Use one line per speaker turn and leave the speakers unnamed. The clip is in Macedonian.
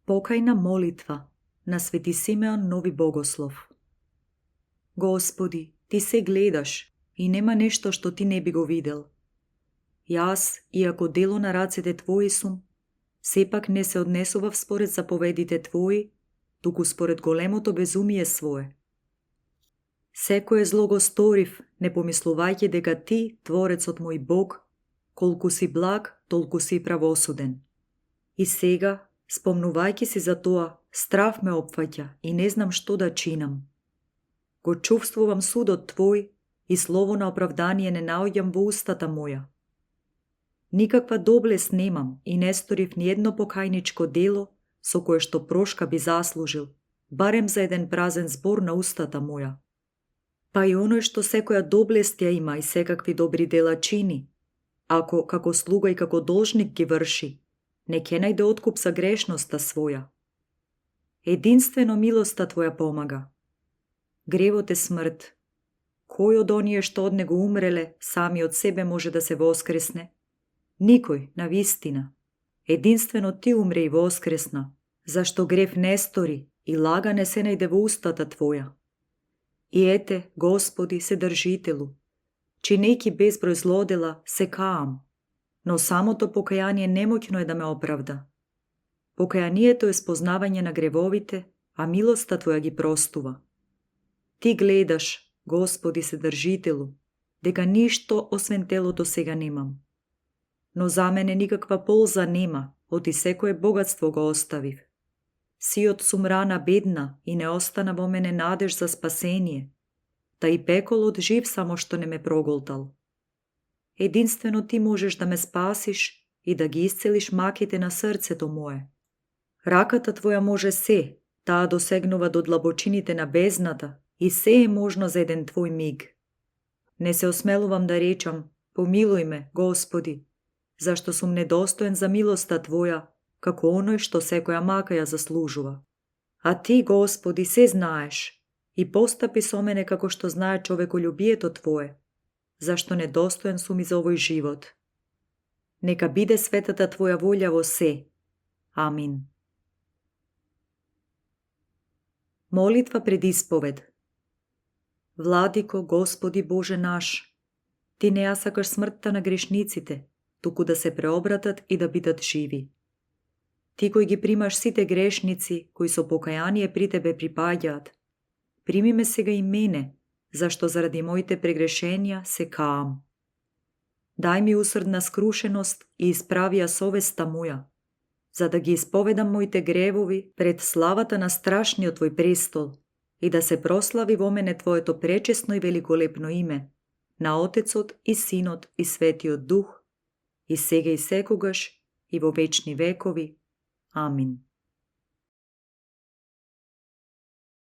Pokajna molitva na Sveti Simeon Novi Bogoslov. Gospodi, ti se gledaš i nema nešto što ti ne bi go videl. Jaz, iako delo na racete tvoji sum, sepak ne se odnesuva spored zapovedite tvoji, tuku spored golemото безумие svoje. Секое зло го сторив, не помислувајќи дека ти, Творецот мој Бог, колку си благ, толку си правосуден. И сега, спомнувајќи си за тоа, страв ме опфаќа и не знам што да чинам. Го чувствувам судот твој и слово на оправдание не наоѓам во устата моја. Никаква доблест немам и не сторив ни едно покајничко дело со кое што прошка би заслужил, барем за еден празен збор на устата моја. Па и оној што секоја доблест ја има и секакви добри дела чини, ако како слуга и како должник ги врши, не ќе најде откуп за грешноста своја. Единствено милоста твоја помага. Гревот е смрт. Кој од оние што од него умреле, сами од себе може да се воскресне? Никој, на вистина. Единствено ти умре и воскресна, зашто грев не стори и лага не се најде во устата твоја. И ете, Господи, се држителу, чинејќи безброј злодела, се каам, но самото покаяние немоќно е да ме оправда. Покаянието е спознавање на гревовите, а милоста Твоја ги простува. Ти гледаш, Господи, се држителу, дека ништо освен телото сега немам. Но за мене никаква полза нема, оти секое богатство го оставив. Сиот сум рана бедна и не остана во мене надеж за спасение, та и пеколот жив само што не ме проголтал. Единствено ти можеш да ме спасиш и да ги исцелиш маките на срцето мое. Раката твоја може се, таа досегнува до длабочините на бездната и се е можно за еден твој миг. Не се осмелувам да речам, помилуј ме, Господи, зашто сум недостоен за милоста Твоја, како оној што секоја мака ја заслужува. А Ти, Господи, се знаеш и постапи со мене како што знае човеколюбието Твое, зашто недостоен сум и за овој живот. Нека биде светата Твоја волја во се. Амин. Молитва пред исповед. Владико, Господи Боже наш, Ти не ја сакаш смртта на грешниците, туку да се преобратат и да бидат живи. Ти кој ги примаш сите грешници, кои со покаяние при Тебе припаѓаат, прими ме сега и мене, зашто заради моите прегрешенија се каам. Дај ми усрдна скрушеност и исправи ја совеста моја, за да ги исповедам моите гревови пред славата на страшниот Твој престол и да се прослави во мене Твоето пречесно и великолепно име, на Отецот и Синот и Светиот Дух, и сега и секогаш, и во вечни векови. Амин.